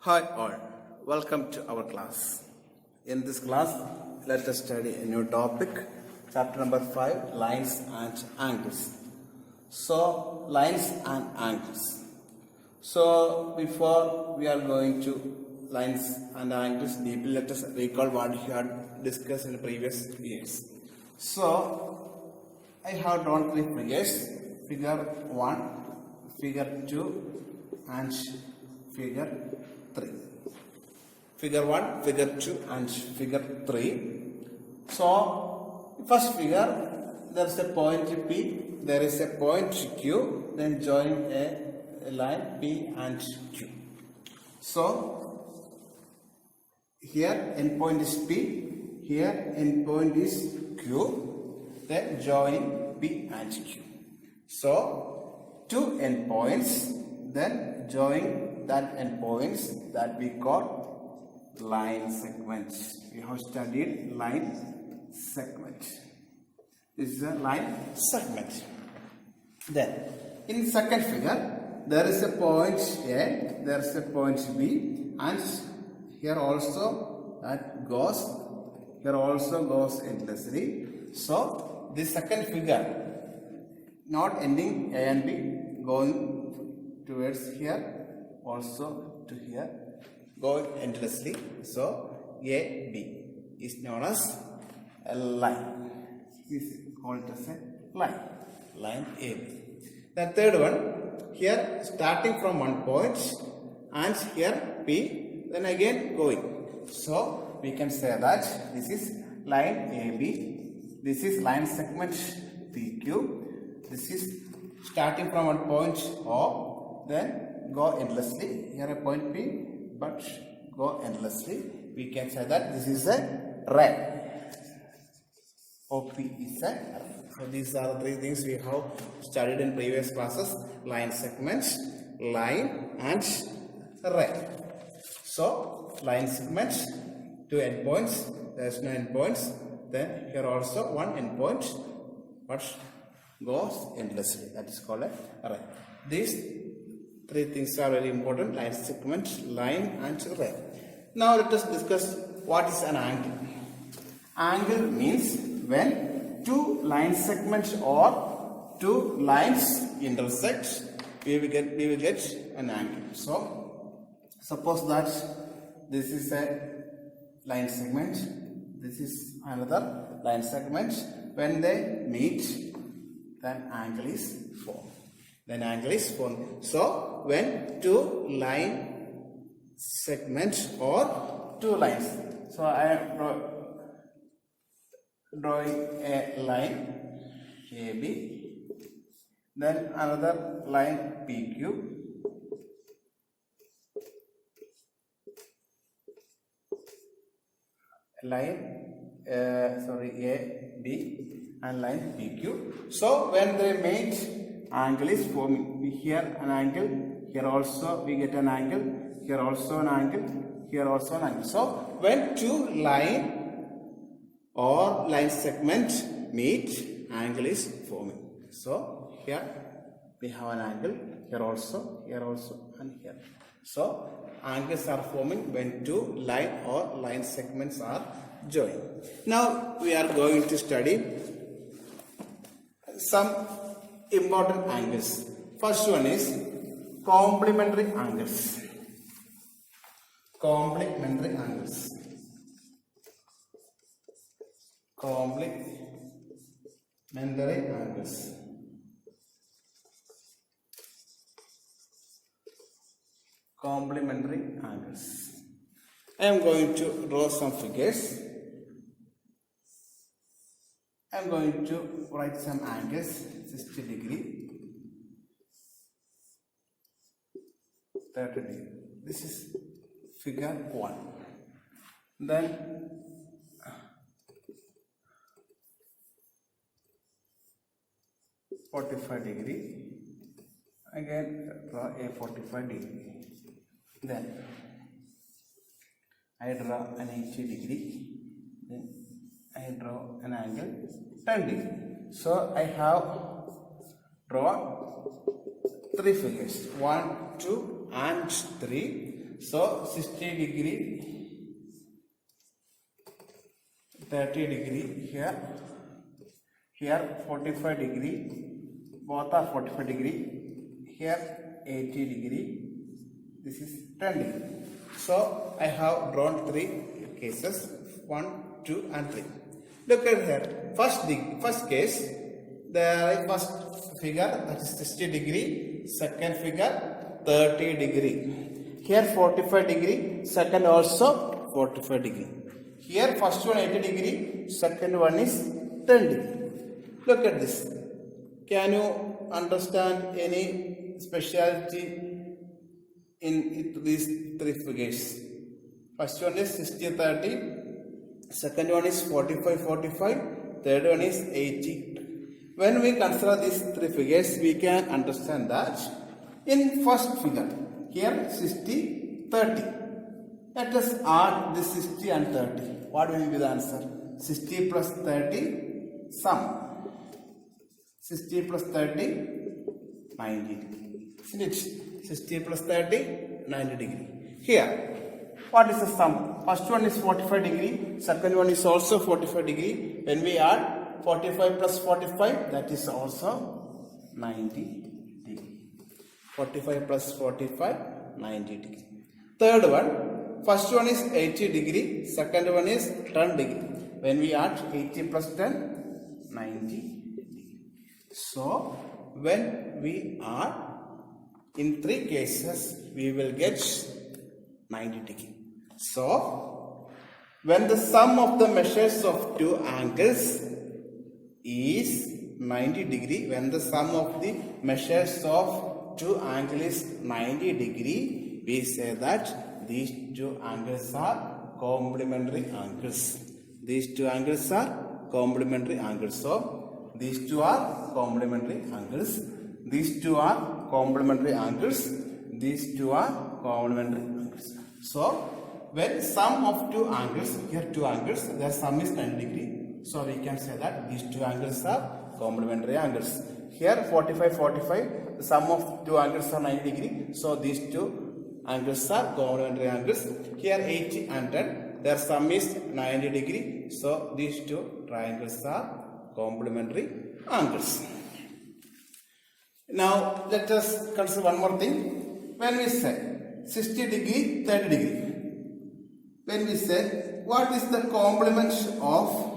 Hi all, welcome to our class. In this class, let us study a new topic, chapter number 5, lines and angles. So, lines and angles. So, before we are going to lines and angles deeply, let us recall what we had discussed in the previous years. So, I have drawn three figures, figure 1, figure 2 and figure 3. Figure 1, figure 2 and figure 3. So, first figure, there is a point P, there is a point Q, then join a line P and Q. So, here endpoint is P, here endpoint is Q, then join P and Q. So, two endpoints, then join that endpoints that we call line segments. We have studied line segment. This is a line segment. Then, in second figure, there is a point A, there is a point B, and here also goes endlessly. So, this second figure, not ending A and B, going towards here, also to here, going endlessly. So, A, B is known as a line. This is called as a line. Line A, B. The third one, here starting from one point and here P, then again going. So, we can say that this is line AB, this is line segment PQ, this is starting from one point O, then go endlessly. Here a point P, but go endlessly. We can say that this is a ray. OP is a ray. So these are the three things we have studied in previous classes: line segments, line, and ray. So line segments, two endpoints. There is no endpoints. Then here also one endpoint, but goes endlessly. That is called a ray. These three things are very important: line segment, line, and ray. Now let us discuss what is an angle. Angle means when two line segments or two lines intersect, we will get an angle. So suppose that this is a line segment, this is another line segment. When they meet, then angle is formed. So when two line segments or two lines, so I am drawing a line AB, then another line PQ, line AB and line PQ. So when they meet, angle is forming. Here an angle, here also we get an angle, here also an angle, here also an angle. So when two line or line segment meet, angle is forming. So here we have an angle, here also, and here. So angles are forming when two line or line segments are joined. Now we are going to study some important angles. First one is complementary angles. Complementary angles. Complementary angles. Complementary angles. I am going to draw some figures. I am going to write some angles: 60 degree, 30 degree. This is figure 1. Then 45 degree, again draw a 45 degree. Then I draw an 80 degree, then I draw an angle 10 degree. So I have drawn three figures, 1, 2 and 3. So 60 degree, 30 degree here, here 45 degree, both are 45 degree, here 80 degree, this is 10 degree. So I have drawn 3 cases, 1, 2 and 3. Look at here, first case, the first figure that is 60 degree, second figure 30 degree. Here 45 degree, second also 45 degree. Here first one 80 degree, second one is 10 degree. Look at this. Can you understand any speciality in these 3 figures? First one is 60-30, second one is 45-45, third one is 80. When we consider these 3 figures, we can understand that in first figure, here 60-30. Let us add this 60 and 30. What will be the answer? 60 plus 30, sum. 60 plus 30, 90 degree. Isn't it? 60 plus 30, 90 degree. Here, what is the sum? First one is 45 degree, second one is also 45 degree. When we add 45 plus 45, that is also 90 degree. 45 plus 45, 90 degree. Third one, first one is 80 degree, second one is 10 degree. When we add 80 plus 10, 90 degree. So, when we add in 3 cases, we will get 90 degree. So, when the sum of the measures of 2 angles is 90 degree, when the sum of the measures of 2 angles is 90 degree, we say that these 2 angles are complementary angles. These 2 angles are complementary angles. So, these 2 are complementary angles. These 2 are complementary angles. These 2 are complementary angles. So, when sum of 2 angles, here 2 angles, their sum is 90 degree. So, we can say that these 2 angles are complementary angles. Here 45, the sum of 2 angles are 90 degree. So, these 2 angles are complementary angles. Here 80 and 10, their sum is 90 degree. So, these 2 triangles are complementary angles. Now, let us consider one more thing. When we say 60 degree, 30 degree, when we say what is the complement of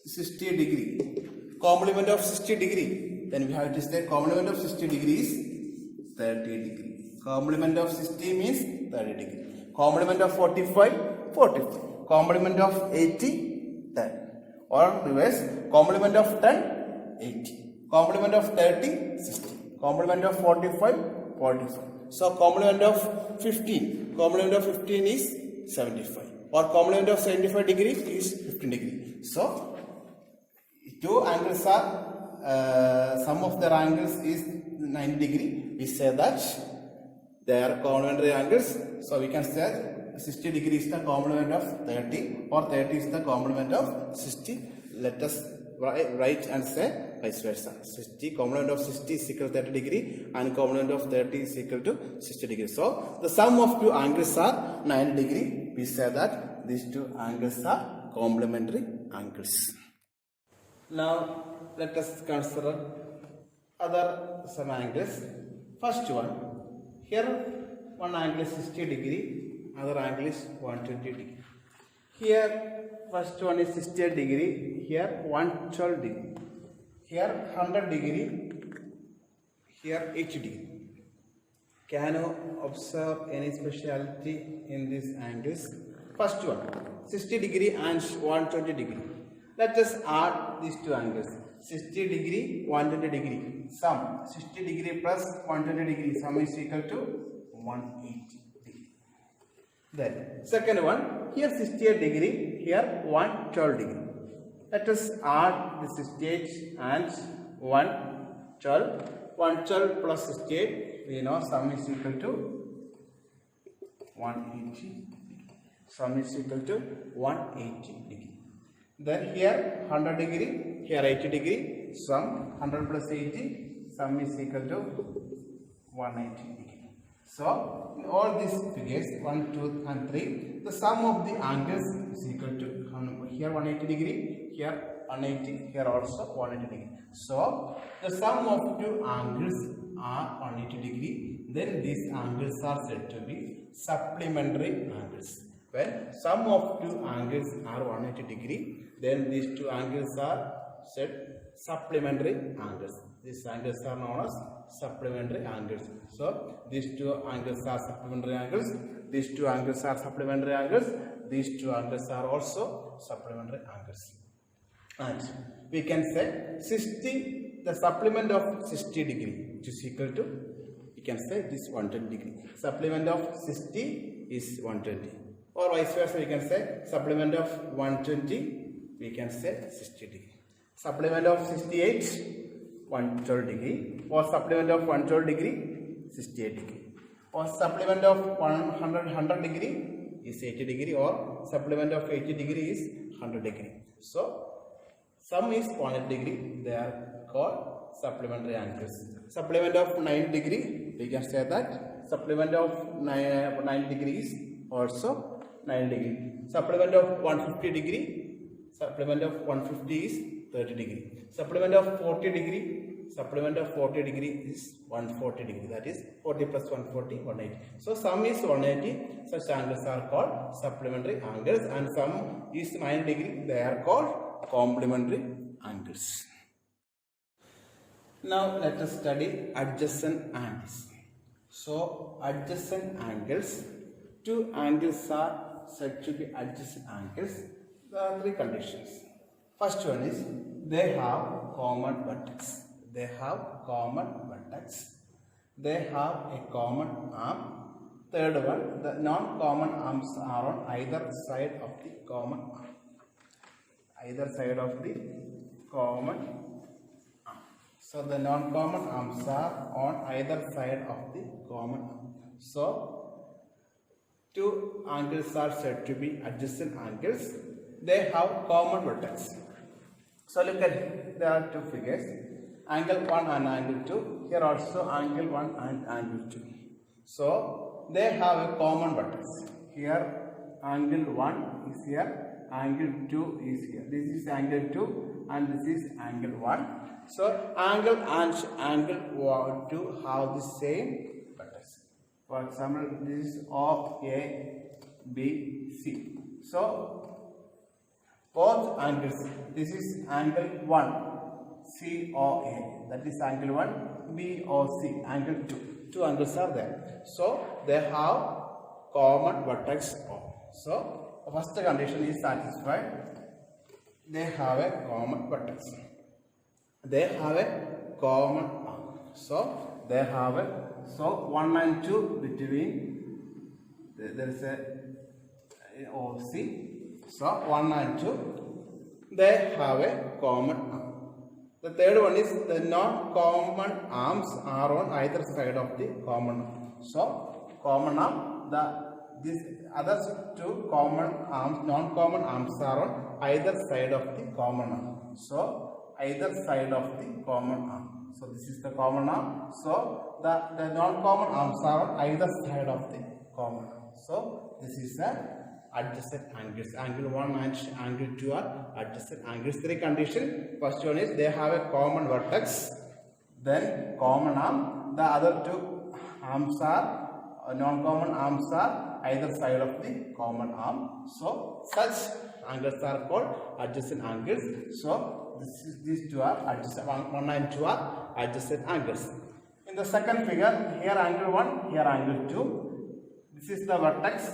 60 degree? Complement of 60 degree. Then we have to say complement of 60 degree is 30 degree. Complement of 60 means 30 degree. Complement of 45, 45. Complement of 80, 10. Or reverse, complement of 10, 80. Complement of 30, 60. Complement of 45, 45. So, complement of 15. Complement of 15 is 75. Or complement of 75 degrees is 15 degree. So, 2 angles are, sum of their angles is 90 degree. We say that they are complementary angles. So, we can say 60 degree is the complement of 30 or 30 is the complement of 60. Let us write and say vice versa. 60 complement of 60 is equal to 30 degree and complement of 30 is equal to 60 degree. So, the sum of 2 angles are 90 degree. We say that these 2 angles are complementary angles. Now, let us consider other some angles. First one, here one angle is 60 degree, other angle is 120 degree. Here first one is 60 degree, here 112 degree, here 100 degree, here 80 degree. Can you observe any speciality in these angles? First one, 60 degree and 120 degree. Let us add these 2 angles. 60 degree, 120 degree. Sum 60 degree plus 120 degree. Sum is equal to 180 degree. Then second one, here 68 degree, here 112 degree. Let us add the 68 and 112. 112 plus 68, we know sum is equal to 180. Sum is equal to 180 degree. Then here 100 degree, here 80 degree, sum 100 plus 80, sum is equal to 180 degree. So in all these figures 1, 2 and 3, the sum of the angles is equal to here 180 degree, here 180, here also 180 degree. So the sum of two angles are 180 degree, then these angles are said to be supplementary angles. When sum of two angles are 180 degree, then these two angles are said supplementary angles. These angles are known as supplementary angles. So these two angles are supplementary angles, these two angles are supplementary angles, these two angles are also supplementary angles. And we can say 60, the supplement of 60 degree, which is equal to, we can say this 120 degree. Supplement of 60 is 120. Or vice versa, we can say supplement of 120, we can say 60 degree. Supplement of 68, 112 degree. Or supplement of 112 degree, 68 degree. Or supplement of 100 degree is 80 degree. Or supplement of 80 degree is 100 degree. So sum is 180 degree, they are called supplementary angles. Supplement of 90 degree, we can say that supplement of 90 degrees also 90 degree. Supplement of 150 degree, supplement of 150 is 30 degree. Supplement of 40 degree, supplement of 40 degree is 140 degree. That is 40 plus 140, 180. So sum is 180. Such angles are called supplementary angles, and sum is 90 degree. They are called complementary angles. Now let us study adjacent angles. So adjacent angles, two angles are said to be adjacent angles. There are three conditions. First one is they have common vertex. They have common vertex. They have a common arm. Third one, the non-common arms are on either side of the common arm. Either side of the common arm. So the non-common arms are on either side of the common arm. So two angles are said to be adjacent angles. They have common vertex. So look at it. There are two figures, angle 1 and angle 2. Here also angle 1 and angle 2. So they have a common vertex. Here angle 1 is here, angle 2 is here. This is angle 2 and this is angle 1. So angle and angle 2 have the same vertex. For example, this is O, A, B, C. So both angles, this is angle 1, COA, that is angle 1, BOC, angle 2. Two angles are there. So they have common vertex O. So first condition is satisfied. They have a common vertex. They have a common arm. So they have a, so 1 and 2 between, there is a OC. So 1 and 2, they have a common arm. The third one is the non-common arms are on either side of the common arm. So common arm, these other two common arms, non-common arms are on either side of the common arm. So either side of the common arm. So this is the common arm. So the non-common arms are on either side of the common arm. So this is the adjacent angles. Angle 1 and angle 2 are adjacent angles. Three conditions. First one is they have a common vertex, then common arm. The other two arms are non-common arms are either side of the common arm. So such angles are called adjacent angles. So these two are adjacent. 1 and 2 are adjacent angles. In the second figure, here angle 1, here angle 2. This is the vertex.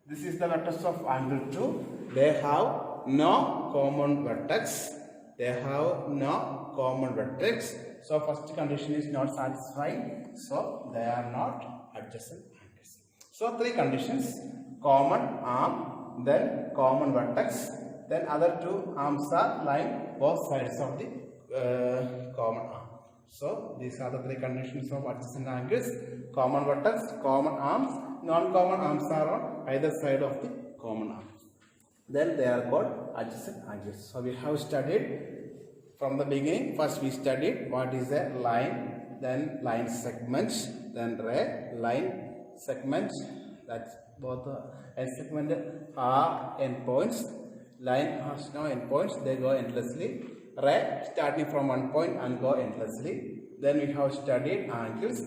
This is the vertex of angle 2. They have no common vertex. They have no common vertex. So first condition is not satisfying. So they are not adjacent angles. So three conditions: common arm, then common vertex, then other two arms are lying both sides of the common arm. So these are the three conditions of adjacent angles: common vertex, common arms, non-common arms are on either side of the common arm. Then they are called adjacent angles. So we have studied from the beginning, first we studied what is a line, then line segments, then line segments. That's both end segment are endpoints. Line has no endpoints, they go endlessly. Ray starting from one point and go endlessly. Then we have studied angles.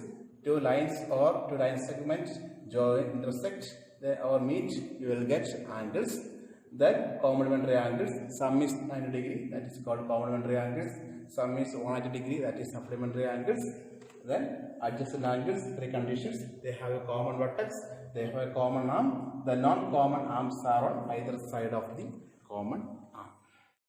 Two lines or two line segments join, intersect, or meet, you will get angles. Then complementary angles, sum is 90 degree, that is called complementary angles. Sum is 180 degree, that is supplementary angles. Then adjacent angles, three conditions. They have a common vertex, they have a common arm. The non-common arms are on either side of the common